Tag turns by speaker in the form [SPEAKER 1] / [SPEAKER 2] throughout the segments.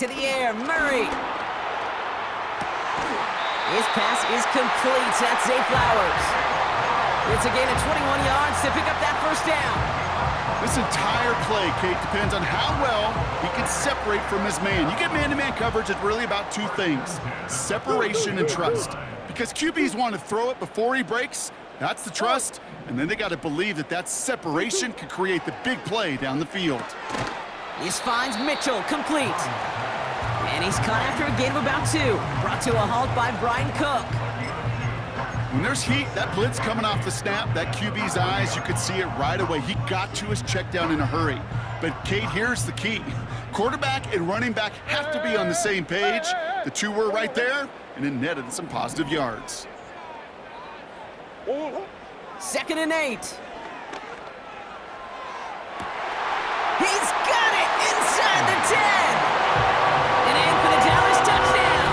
[SPEAKER 1] to the air. Murray. His pass is complete. That's Zay Flowers. It's a gain of 21 yards to pick up that first down.
[SPEAKER 2] This entire play, Kate, depends on how well he can separate from his man. You get man-to-man coverage, it's really about two things, separation and trust. Because QBs want to throw it before he breaks, that's the trust, and then they got to believe that that separation can create the big play down the field.
[SPEAKER 1] This finds Mitchell, complete. And he's caught after a gain of about 2. Brought to a halt by Brian Cook.
[SPEAKER 2] When there's heat, that blitz coming off the snap, that QB's eyes, you could see it right away. He got to his check down in a hurry. But, Kate, here's the key. Quarterback and running back have to be on the same page. The two were right there, and it netted some positive yards.
[SPEAKER 1] 2nd and 8. He's got it inside the 10. And in for the Dallas touchdown.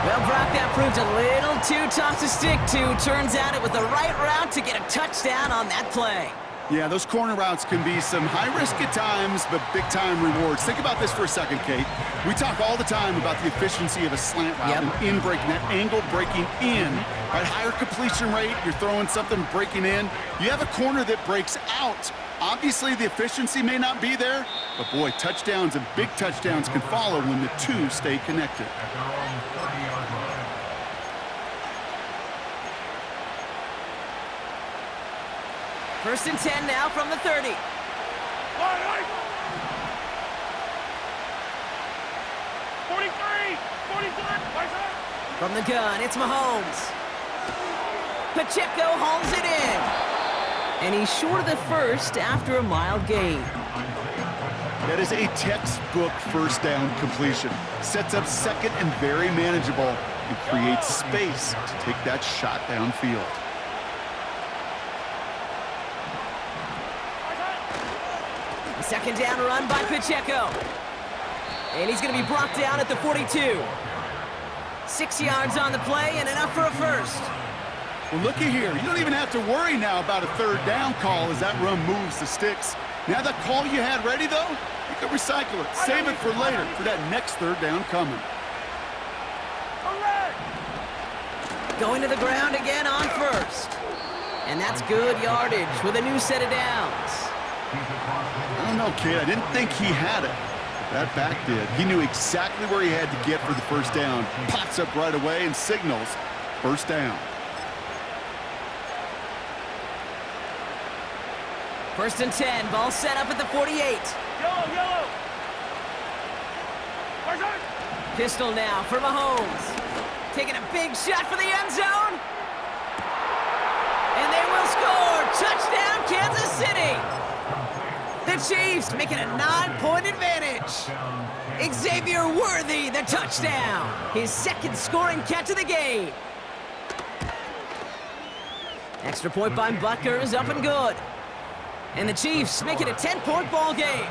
[SPEAKER 1] Well, Brock, that proved a little too tough to stick to. Turns out it was the right route to get a touchdown on that play.
[SPEAKER 2] Yeah, those corner routes can be some high risk at times, but big-time rewards. Think about this for a second, Kate. We talk all the time about the efficiency of a slant route and in breaking, that angle breaking in. Right, higher completion rate, you're throwing something breaking in. You have a corner that breaks out. Obviously, the efficiency may not be there, but boy, touchdowns and big touchdowns can follow when the two stay connected.
[SPEAKER 1] First and 10 now from the 30. From the gun, it's Mahomes. Pacheco hauls it in. And he's short of the first after a mild gain.
[SPEAKER 2] That is a textbook first down completion. Sets up second and very manageable and creates space to take that shot downfield.
[SPEAKER 1] Second down run by Pacheco. And he's going to be brought down at the 42. 6 yards on the play and enough for a first.
[SPEAKER 2] Well, looky here. You don't even have to worry now about a third down call as that run moves the sticks. Now that call you had ready, though, you can recycle it. Save it for later for that next third down coming.
[SPEAKER 1] Going to the ground again on first. And that's good yardage with a new set of downs.
[SPEAKER 2] I don't know, kid. I didn't think he had it. But that back did. He knew exactly where he had to get for the first down. Pops up right away and signals first down.
[SPEAKER 1] First and 10. Ball set up at the 48.
[SPEAKER 3] Yellow.
[SPEAKER 1] Pistol now for Mahomes. Taking a big shot for the end zone. And they will score. Touchdown, Kansas City. The Chiefs making a 9-point advantage. Xavier Worthy, the touchdown. His second scoring catch of the game. Extra point by Butker is up and good. And the Chiefs make it a 10-point ball game.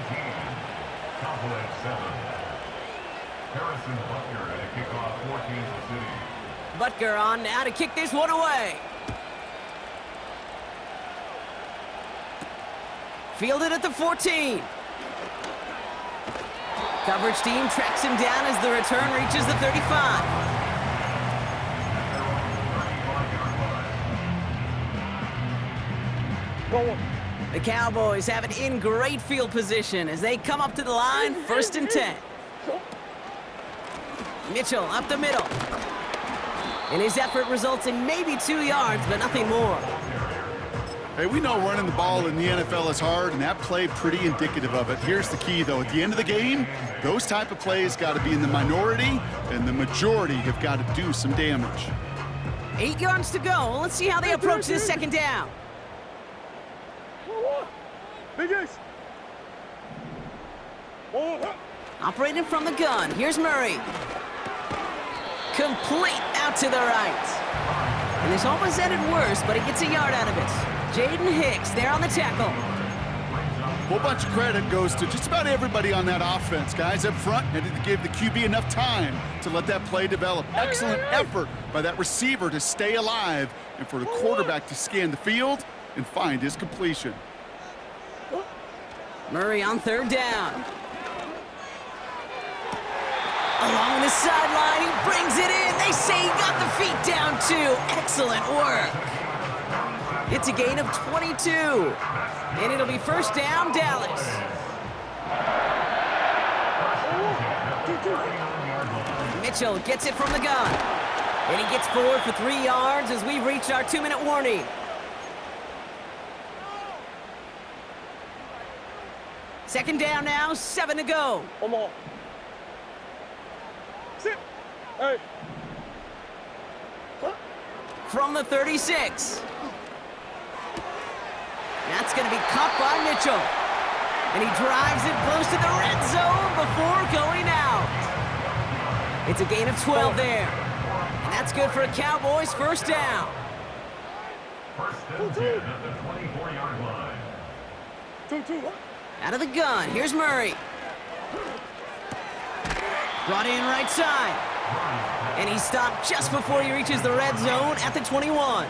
[SPEAKER 1] Butker on now to kick this one away. Fielded at the 14. Coverage team tracks him down as the return reaches the 35. The Cowboys have it in great field position as they come up to the line, first and 10. Mitchell up the middle. And his effort results in maybe 2 yards, but nothing more.
[SPEAKER 2] Hey, we know running the ball in the NFL is hard, and that play pretty indicative of it. Here's the key, though. At the end of the game, those type of plays got to be in the minority, and the majority have got to do some damage.
[SPEAKER 1] 8 yards to go. Let's see how they approach this second down. Operating from the gun. Here's Murray. Complete out to the right. And this almost ended worse, but he gets a yard out of it. Jaden Hicks there on the tackle.
[SPEAKER 2] A whole bunch of credit goes to just about everybody on that offense. Guys up front needed to give the QB enough time to let that play develop. Excellent effort by that receiver to stay alive and for the quarterback to scan the field and find his completion.
[SPEAKER 1] Murray on third down. Along the sideline, he brings it in. They say he got the feet down too. Excellent work. It's a gain of 22. And it'll be first down, Dallas. Mitchell gets it from the gun. And he gets forward for 3 yards as we reach our 2-minute warning. Second down now, 7 to go.
[SPEAKER 3] One more. Sit. Hey.
[SPEAKER 1] From the 36. That's going to be caught by Mitchell. And he drives it close to the red zone before going out. It's a gain of 12 there. And that's good for a Cowboys first down.
[SPEAKER 4] First and 10 at the 24-yard line.
[SPEAKER 3] 2-2.
[SPEAKER 1] Out of the gun, here's Murray. Brought in right side. And he stopped just before he reaches the red zone at the 21.
[SPEAKER 2] Well,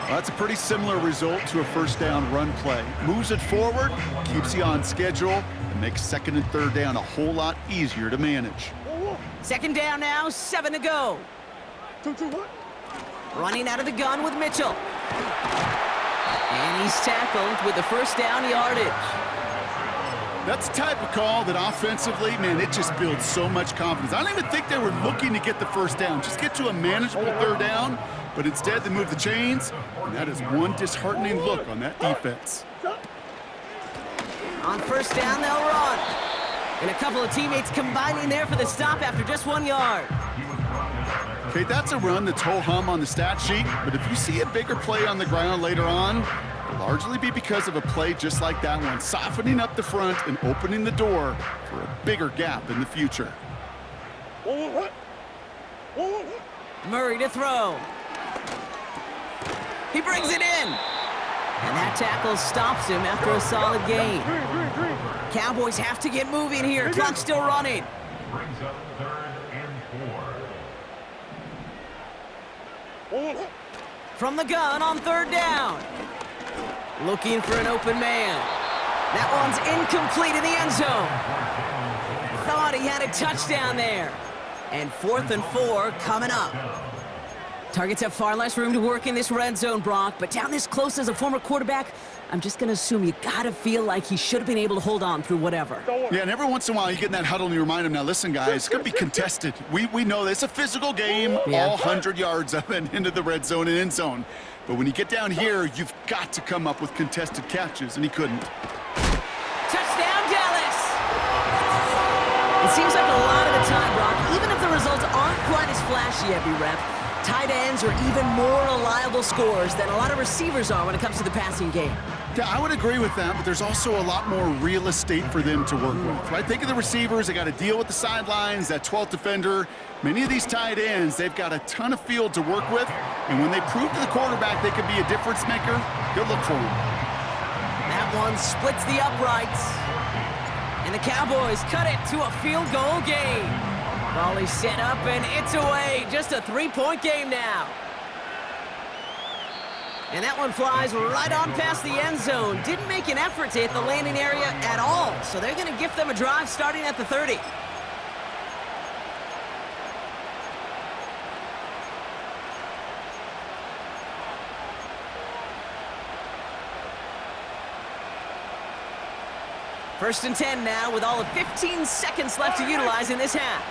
[SPEAKER 2] that's a pretty similar result to a first down run play. Moves it forward, keeps you on schedule, and makes second and third down a whole lot easier to manage.
[SPEAKER 1] Second down now, 7 to go.
[SPEAKER 3] 2-2.
[SPEAKER 1] Running out of the gun with Mitchell. And he's tackled with the first down yardage.
[SPEAKER 2] That's the type of call that offensively, man, it just builds so much confidence. I don't even think they were looking to get the first down. Just get to a manageable third down, but instead they move the chains, and that is one disheartening look on that defense.
[SPEAKER 1] On first down, they'll run. And a couple of teammates combining there for the stop after just 1 yard.
[SPEAKER 2] Okay, that's a run that's ho-hum on the stat sheet, but if you see a bigger play on the ground later on, it'll largely be because of a play just like that one, softening up the front and opening the door for a bigger gap in the future.
[SPEAKER 1] Murray to throw. He brings it in. And that tackle stops him after a solid gain. Cowboys have to get moving here. Clock's still running.
[SPEAKER 4] Brings up 3rd and 4.
[SPEAKER 1] From the gun on third down. Looking for an open man. That one's incomplete in the end zone. Thought he had a touchdown there. And 4th and 4 coming up. Targets have far less room to work in this red zone, Brock, but down this close as a former quarterback, I'm just going to assume you got to feel like he should have been able to hold on through whatever.
[SPEAKER 2] Yeah, and every once in a while you get in that huddle and you remind him, now listen, guys, it's going to be contested. We know this. It's a physical game, all 100 yards up and into the red zone and end zone. But when you get down here, you've got to come up with contested catches, and he couldn't.
[SPEAKER 1] Touchdown, Dallas! It seems like a lot of the time, Brock, even if the results aren't quite as flashy every rep, tight ends are even more reliable scorers than a lot of receivers are when it comes to the passing game.
[SPEAKER 2] Yeah, I would agree with that, but there's also a lot more real estate for them to work with, right? Think of the receivers. They got to deal with the sidelines, that 12th defender. Many of these tight ends, they've got a ton of field to work with, and when they prove to the quarterback they can be a difference maker, good look for them.
[SPEAKER 1] That one splits the uprights. And the Cowboys cut it to a field goal game. Ball is set up, and it's away. Just a 3-point game now. And that one flies right on past the end zone. Didn't make an effort to hit the landing area at all, so they're going to gift them a drive starting at the 30. First and 10 now with all of 15 seconds left to utilize in this half.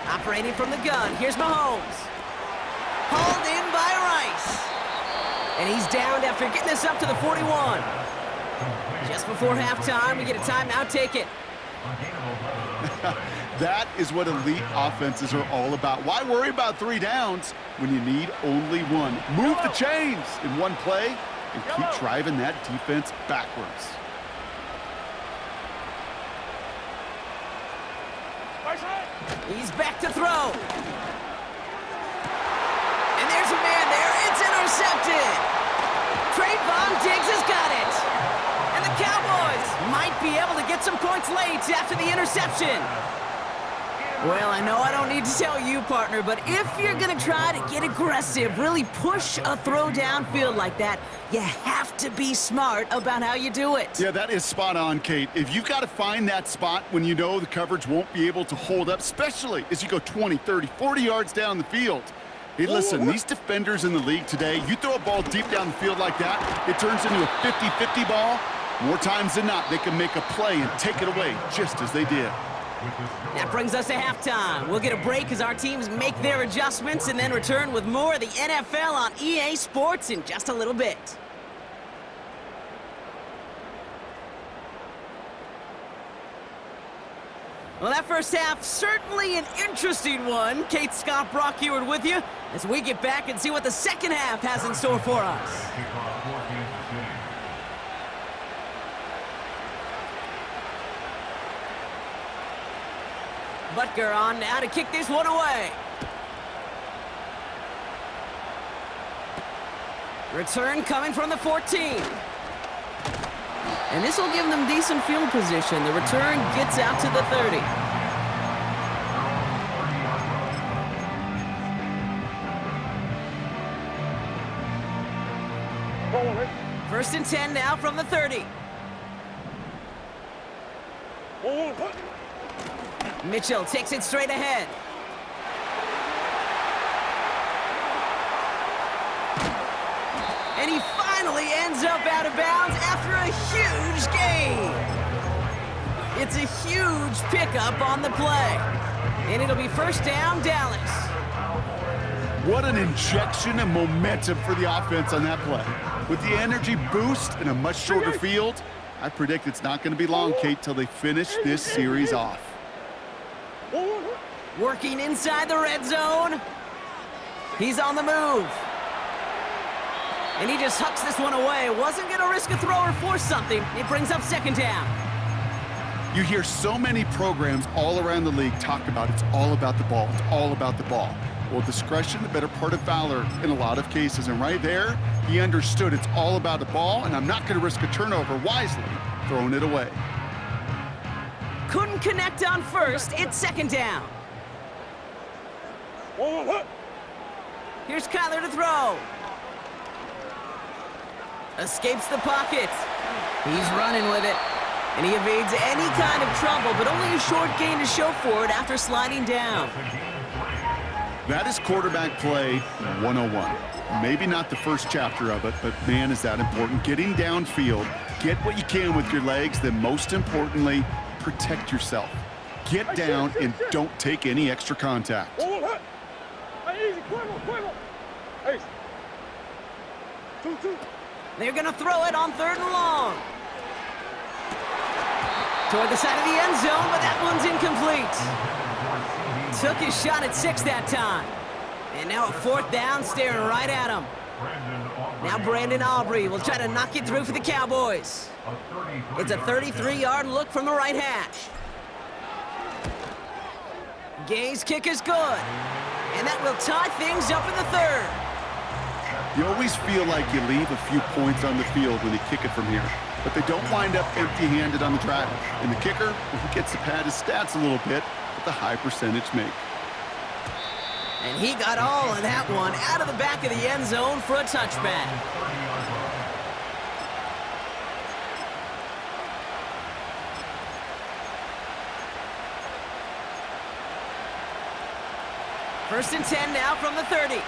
[SPEAKER 1] Operating from the gun, here's Mahomes. Hauled in by Rice. And he's downed after getting us up to the 41. Just before halftime, we get a timeout, take it.
[SPEAKER 2] That is what elite offenses are all about. Why worry about 3 downs when you need only one? Move the chains in one play and keep driving that defense backwards.
[SPEAKER 1] He's back to throw. And there's a man there. It's intercepted. Trayvon Diggs has got it. And the Cowboys might be able to get some points late after the interception. Well, I know I don't need to tell you, partner, but if you're going to try to get aggressive, really push a throw downfield like that, you have to be smart about how you do it.
[SPEAKER 2] Yeah, that is spot on, Kate. If you've got to find that spot when you know the coverage won't be able to hold up, especially as you go 20, 30, 40 yards down the field. Hey, listen, these defenders in the league today, you throw a ball deep down the field like that, it turns into a 50-50 ball. More times than not, they can make a play and take it away just as they did.
[SPEAKER 1] That brings us to halftime. We'll get a break as our teams make their adjustments and then return with more of the NFL on EA Sports in just a little bit. Well, that first half, certainly an interesting one. Kate, Scott, Brock Eward with you as we get back and see what the second half has in store for us. Butker on now to kick this one away. Return coming from the 14. And this will give them decent field position. The return gets out to the 30. First and 10 now from the 30. Mitchell takes it straight ahead. And he finally ends up out of bounds after a huge gain. It's a huge pickup on the play. And it'll be first down, Dallas.
[SPEAKER 2] What an injection of momentum for the offense on that play. With the energy boost in a much shorter field, I predict it's not going to be long, Kate, till they finish this series off.
[SPEAKER 1] Working inside the red zone. He's on the move. And he just hucks this one away. Wasn't going to risk a throw or force something. It brings up second down.
[SPEAKER 2] You hear so many programs all around the league talk about it's all about the ball. It's all about the ball. Well, discretion, the better part of valor in a lot of cases. And right there, he understood it's all about the ball, and I'm not going to risk a turnover, wisely throwing it away.
[SPEAKER 1] Couldn't connect on first. It's second down. Here's Kyler to throw. Escapes the pocket. He's running with it. And he evades any kind of trouble, but only a short gain to show for it after sliding down.
[SPEAKER 2] That is quarterback play 101. Maybe not the first chapter of it, but man, is that important. Getting downfield, get what you can with your legs, then most importantly, protect yourself. Get down and don't take any extra contact.
[SPEAKER 1] They're going to throw it on third and long. Toward the side of the end zone, but that one's incomplete. Took his shot at 6 that time. And now a fourth down, staring right at him. Now Brandon Aubrey will try to knock it through for the Cowboys. It's a 33-yard look from the right hash. Gay's kick is good. And that will tie things up in the third.
[SPEAKER 2] You always feel like you leave a few points on the field when you kick it from here, but they don't wind up empty-handed on the drive. And the kicker, he gets to pad his stats a little bit with the high percentage make.
[SPEAKER 1] And he got all of that one out of the back of the end zone for a touchback. First and 10 now from the 30.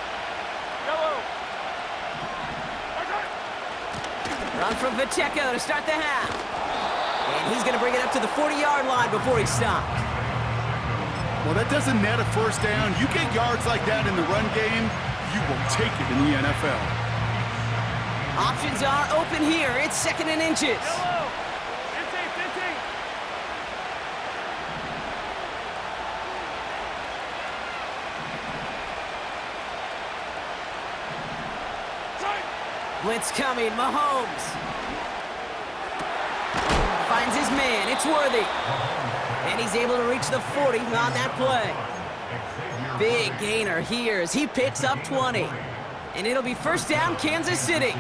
[SPEAKER 1] Run from Pacheco to start the half. And he's going to bring it up to the 40-yard line before he stopped.
[SPEAKER 2] Well, that doesn't net a first down. You get yards like that in the run game, you will take it in the NFL.
[SPEAKER 1] Options are open here. It's second and inches. Blitz coming, Mahomes. Finds his man, it's Worthy. And he's able to reach the 40 on that play. Big gainer here as he picks up 20. And it'll be first down, Kansas City.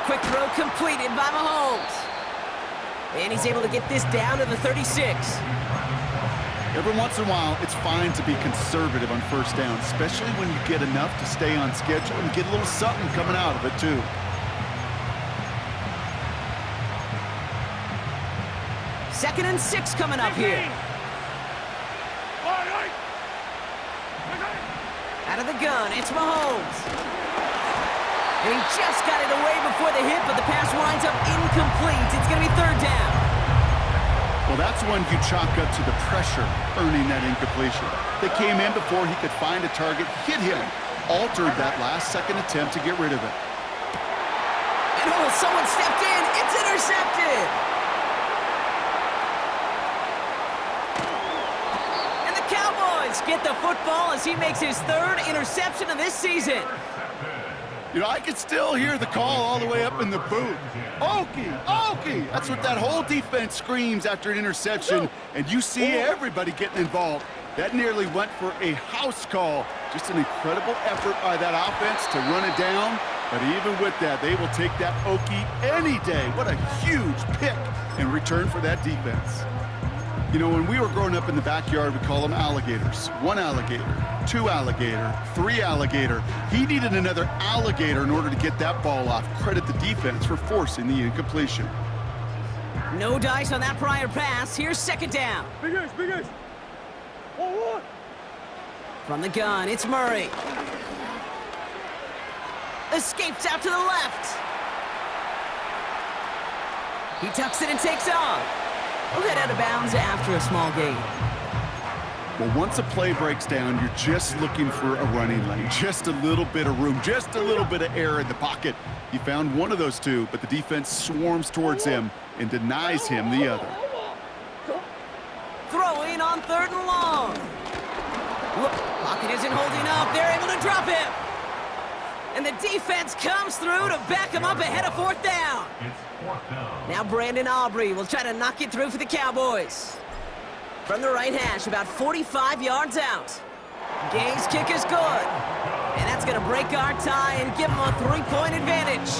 [SPEAKER 1] Quick throw throw completed by Mahomes. And he's able to get this down to the 36.
[SPEAKER 2] Every once in a while, it's fine to be conservative on first down, especially when you get enough to stay on schedule and get a little something coming out of it, too.
[SPEAKER 1] Second and 6 coming up here. Out of the gun, it's Mahomes. And he just got it away before the hit, but the pass winds up incomplete. It's going to be third down.
[SPEAKER 2] Well, that's when you chalk up to the pressure earning that incompletion. They came in before he could find a target, hit him, altered that last-second attempt to get rid of it.
[SPEAKER 1] And oh, someone stepped in. It's intercepted. And the Cowboys get the football as he makes his third interception of this season.
[SPEAKER 2] You know, I can still hear the call all the way up in the booth. Okie, Okie! That's what that whole defense screams after an interception, and you see everybody getting involved. That nearly went for a house call. Just an incredible effort by that offense to run it down, but even with that, they will take that Okie any day. What a huge pick in return for that defense. You know, when we were growing up in the backyard, we call them alligators. 1 alligator, 2 alligator, 3 alligator. He needed another alligator in order to get that ball off. Credit the defense for forcing the incompletion.
[SPEAKER 1] No dice on that prior pass. Here's second down.
[SPEAKER 3] Big Ace, Big Ace. 1-1.
[SPEAKER 1] From the gun, it's Murray. Escapes out to the left. He tucks it and takes off. We'll head out of bounds after a small gain.
[SPEAKER 2] Well, once a play breaks down, you're just looking for a running lane. Just a little bit of room, just a little bit of air in the pocket. He found one of those two, but the defense swarms towards him and denies him the other.
[SPEAKER 1] Throwing on third and long. Look, pocket isn't holding up. They're able to drop him. And the defense comes through to back him up ahead of fourth down. Now Brandon Aubrey will try to knock it through for the Cowboys. From the right hash, about 45 yards out. Gay's kick is good. And that's going to break our tie and give him a 3-point advantage.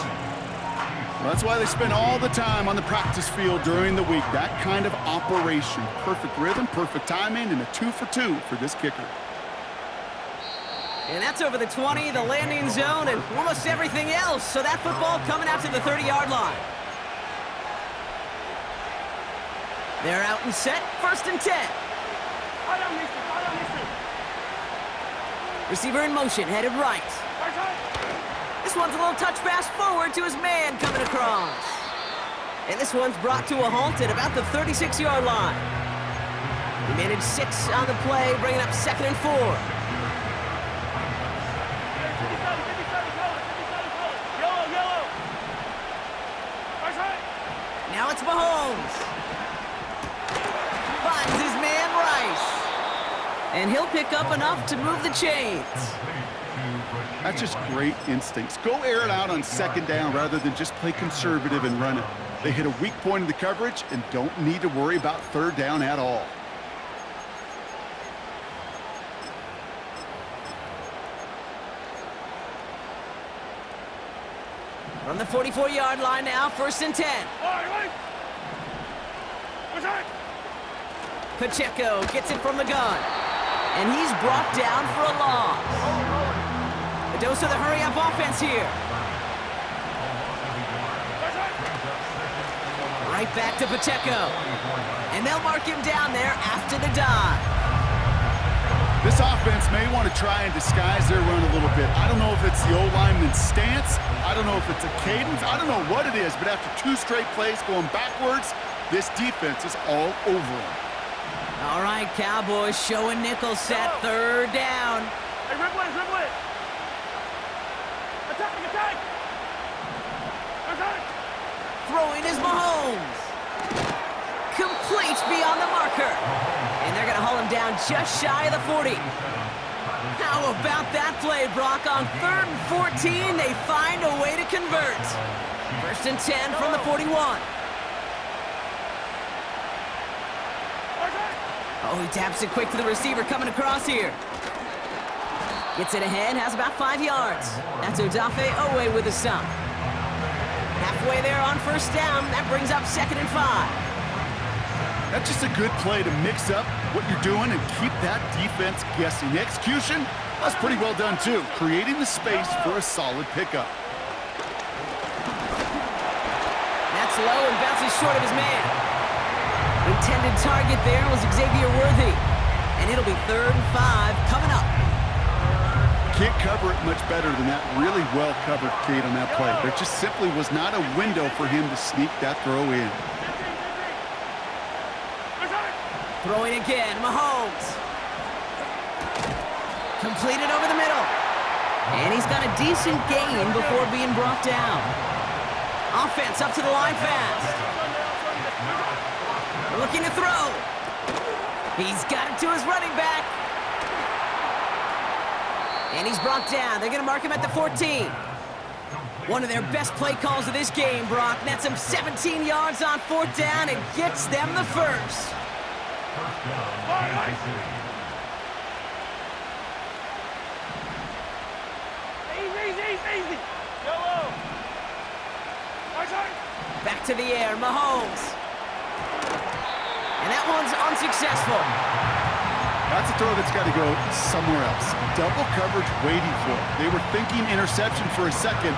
[SPEAKER 2] Well, that's why they spend all the time on the practice field during the week. That kind of operation. Perfect rhythm, perfect timing, and a 2 for 2 for this kicker.
[SPEAKER 1] And that's over the 20, the landing zone, and almost everything else. So that football coming out to the 30-yard line. They're out and set, first and 10. Receiver in motion, headed right. This one's a little touch pass forward to his man coming across. And this one's brought to a halt at about the 36-yard line. He managed 6 on the play, bringing up second and 4. Now it's Mahomes. Finds his man Rice. And he'll pick up enough to move the chains.
[SPEAKER 2] That's just great instincts. Go air it out on second down rather than just play conservative and run it. They hit a weak point in the coverage and don't need to worry about third down at all.
[SPEAKER 1] From the 44-yard line now, first and 10. Pacheco gets it from the gun. And he's brought down for a loss. A dose of the hurry-up offense here. Right back to Pacheco. And they'll mark him down there after the dive.
[SPEAKER 2] This offense may want to try and disguise their run a little bit. I don't know if it's the O-lineman's stance. I don't know if it's a cadence. I don't know what it is, but after 2 straight plays going backwards, this defense is all over them.
[SPEAKER 1] All right, Cowboys showing nickel set, third down.
[SPEAKER 3] Hey, dribble it. Attack.
[SPEAKER 1] Throwing is Mahomes. Complete beyond the marker. And they're going to haul him down just shy of the 40. How about that play, Brock? On third and 14, they find a way to convert. First and 10 from the 41. Oh, he taps it quick to the receiver coming across here. Gets it ahead, has about 5 yards. That's Odafe Owe with a stop. Halfway halfway there on first down. That brings up 2nd and 5.
[SPEAKER 2] That's just a good play to mix up what you're doing and keep that defense guessing. The execution, that's pretty well done too, creating the space for a solid pickup.
[SPEAKER 1] That's low and bounces short of his man. Intended target there was Xavier Worthy. And it'll be 3rd and 5 coming up.
[SPEAKER 2] Can't cover it much better than that. Really well covered, Kate, on that play. There just simply was not a window for him to sneak that throw in.
[SPEAKER 1] Throwing again, Mahomes. Completed over the middle. And he's got a decent gain before being brought down. Offense up to the line fast. Looking to throw. He's got it to his running back. And he's brought down. They're going to mark him at the 14. One of their best play calls of this game, Brock. Nets him 17 yards on 4th down and gets them the first.
[SPEAKER 3] Easy. Yellow.
[SPEAKER 1] Back to the air, Mahomes. And that one's unsuccessful.
[SPEAKER 2] That's a throw that's got to go somewhere else. Double coverage waiting for it. They were thinking interception for a second.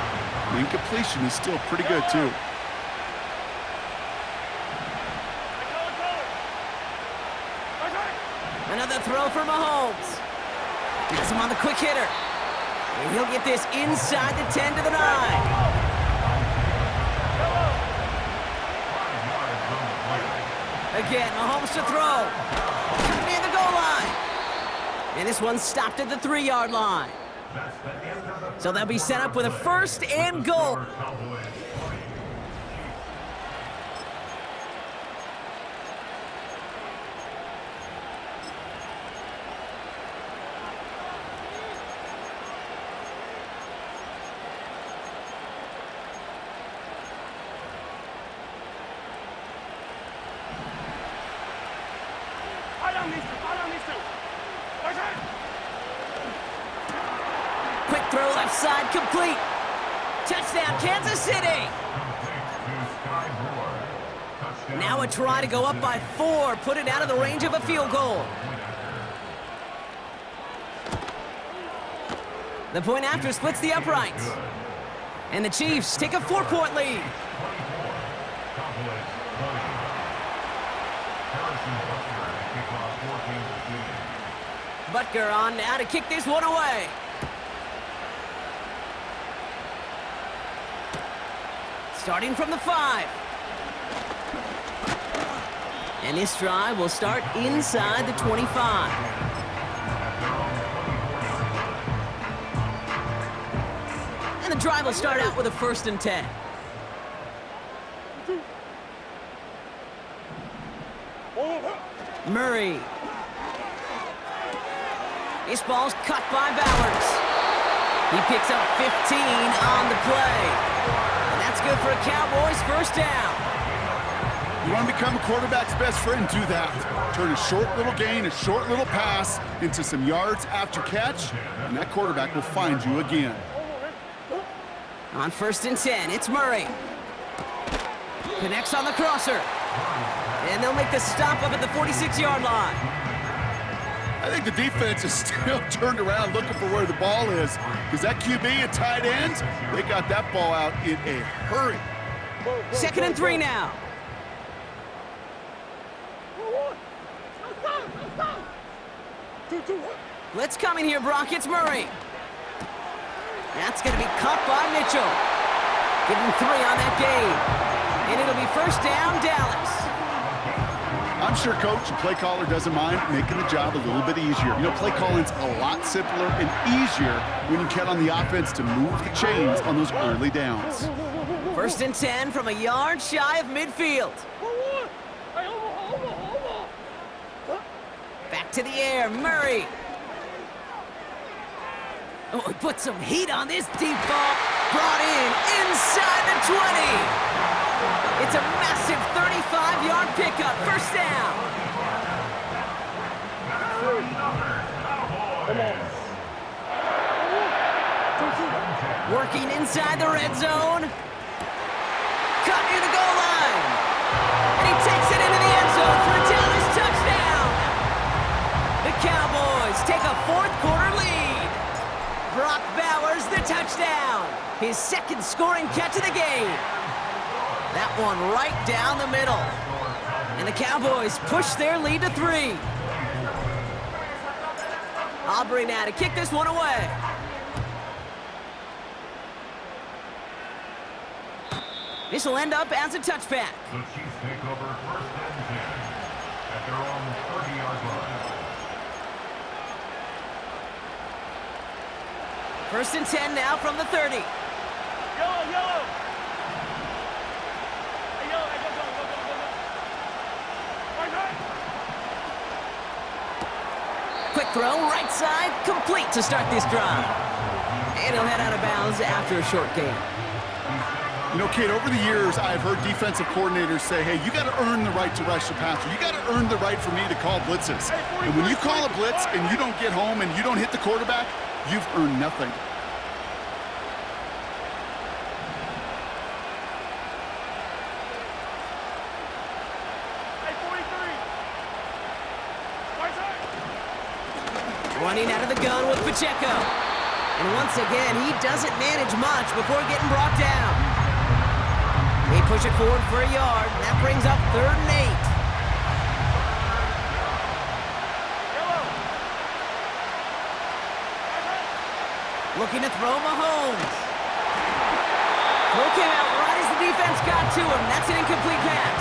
[SPEAKER 2] The incompletion is still pretty good, too.
[SPEAKER 1] Another throw for Mahomes. Has him on the quick hitter. And he'll get this inside the 10 to the 9. Again, Mahomes to throw. Near the goal line. And this one's stopped at the 3-yard line. So they'll be set up with a 1st and goal. Quick throw left side, complete. Touchdown, Kansas City. Now a try to go up by 4, put it out of the range of a field goal. The point after splits the uprights. And the Chiefs take a 4-point lead. Butker on now to kick this one away. Starting from the 5. And this drive will start inside the 25. And the drive will start out with a 1st and 10. Murray. This ball's cut by Bowers. He picks up 15 on the play. And that's good for a Cowboys 1st down.
[SPEAKER 2] You want to become a quarterback's best friend, do that. Turn a short little gain, a short little pass into some yards after catch, and that quarterback will find you again.
[SPEAKER 1] On 1st and 10, it's Murray. Connects on the crosser. And they'll make the stop up at the 46-yard line.
[SPEAKER 2] I think the defense is still turned around looking for where the ball is, because that QB and tight ends, they got that ball out in a hurry.
[SPEAKER 1] 2nd and 3 now. Blitz coming here, Brock. It's Murray. That's going to be caught by Mitchell. Give him 3 on that game. And it'll be 1st down, Dallas.
[SPEAKER 2] I'm sure coach and play caller doesn't mind making the job a little bit easier. You know, play calling's a lot simpler and easier when you count on the offense to move the chains on those early downs.
[SPEAKER 1] 1st and 10 from a yard shy of midfield. Back to the air, Murray. Oh, he put some heat on this deep ball. Brought in inside the 20. It's a massive 35-yard pickup, 1st down. Working inside the red zone. His second scoring catch of the game. That one right down the middle. And the Cowboys push their lead to 3. Aubrey now to kick this one away. This will end up as a touchback.
[SPEAKER 4] The Chiefs take over first and 10 at their own 30-yard line.
[SPEAKER 1] First and 10 now from the 30.
[SPEAKER 3] Yellow, yellow. Hey, yellow, hey, go. Right, right.
[SPEAKER 1] Quick throw, right side, complete to start this drive. And he'll head out of bounds after a short gain.
[SPEAKER 2] You know, Kate, over the years, I've heard defensive coordinators say, hey, you got to earn the right to rush the passer. You got to earn the right for me to call blitzes. And when you call a blitz and you don't get home and you don't hit the quarterback, you've earned nothing.
[SPEAKER 3] Hey, 43. Right side.
[SPEAKER 1] Running out of the gun with Pacheco. And once again, he doesn't manage much before getting brought down. They push it forward for a yard, and that brings up 3rd and 8.
[SPEAKER 3] Yellow.
[SPEAKER 1] Looking to throw Mahomes. Throw came out right as the defense got to him. That's an incomplete pass.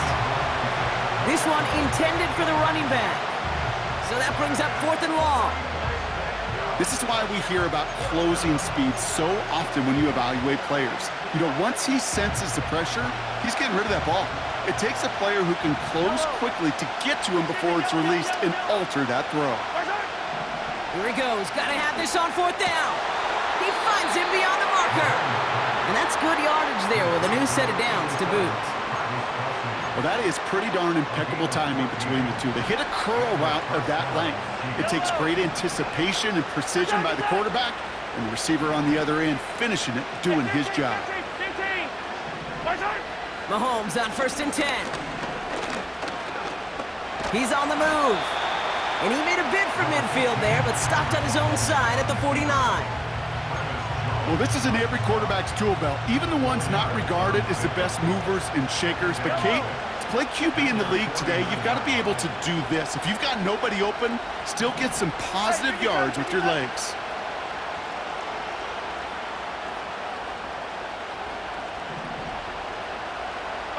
[SPEAKER 1] This one intended for the running back. So that brings up 4th and long.
[SPEAKER 2] This is why we hear about closing speed so often when you evaluate players. You know, once he senses the pressure, he's getting rid of that ball. It takes a player who can close quickly to get to him before it's released and alter that throw.
[SPEAKER 1] Here he goes. Got to have this on 4th down. He finds him beyond the marker. And that's good yardage there with a new set of downs to boot.
[SPEAKER 2] Well, that is pretty darn impeccable timing between the two. They hit a curl route of that length. It takes great anticipation and precision by the quarterback, and the receiver on the other end finishing it, doing his job.
[SPEAKER 3] 15. Right side.
[SPEAKER 1] Mahomes on 1st and 10. He's on the move. And he made a bid for midfield there, but stopped on his own side at the 49.
[SPEAKER 2] Well, this is in every quarterback's tool belt, even the ones not regarded as the best movers and shakers. But, Kate, to play QB in the league today, you've got to be able to do this. If you've got nobody open, still get some positive yards with your legs.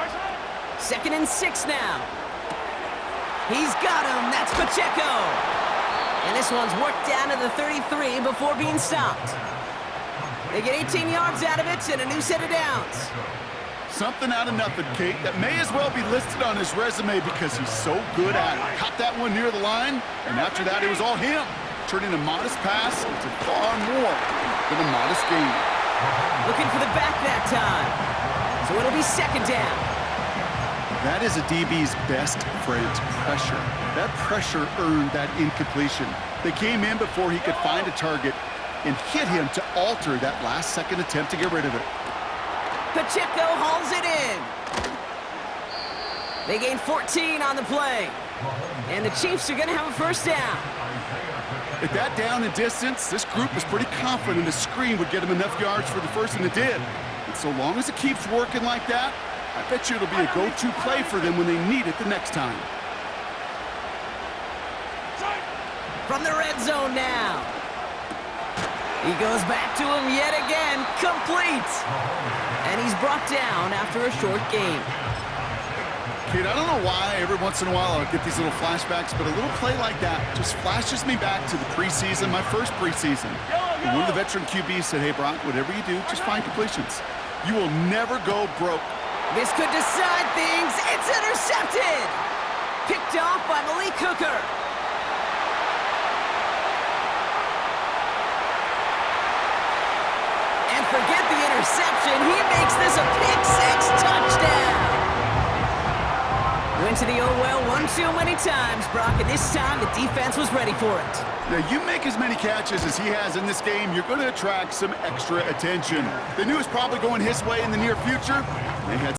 [SPEAKER 3] Right side.
[SPEAKER 1] 2nd and 6 now. He's got him. That's Pacheco. And this one's worked down to the 33 before being stopped. They get 18 yards out of it and a new set of downs.
[SPEAKER 2] Something out of nothing, Kate, that may as well be listed on his resume because he's so good at it. Caught that one near the line, and after that, it was all him, turning a modest pass into far more than a modest gain.
[SPEAKER 1] Looking for the back that time. So it'll be 2nd down.
[SPEAKER 2] That is a DB's best friend, pressure. That pressure earned that incompletion. They came in before he could find a target and hit him to alter that last-second attempt to get rid of it.
[SPEAKER 1] Pacheco hauls it in. They gain 14 on the play. And the Chiefs are going to have a 1st down.
[SPEAKER 2] At that down and distance, this group was pretty confident a screen would get him enough yards for the 1st, and it did. And so long as it keeps working like that, I bet you it'll be a go-to play for them when they need it the next time.
[SPEAKER 1] From the red zone now. He goes back to him yet again, complete. And he's brought down after a short game.
[SPEAKER 2] Kate, I don't know why every once in a while I'll get these little flashbacks, but a little play like that just flashes me back to the preseason, my first preseason. And one of the veteran QBs said, hey, Brock, whatever you do, just find completions. You will never go broke.
[SPEAKER 1] This could decide things. It's intercepted. Picked off by Malik Hooker. And forget the interception. He makes this a pick-6 touchdown. Went to the oh well one too many times, Brock, and this time the defense was ready for it.
[SPEAKER 2] Now, you make as many catches as he has in this game, you're going to attract some extra attention. They knew it was probably going his way in the near future. They had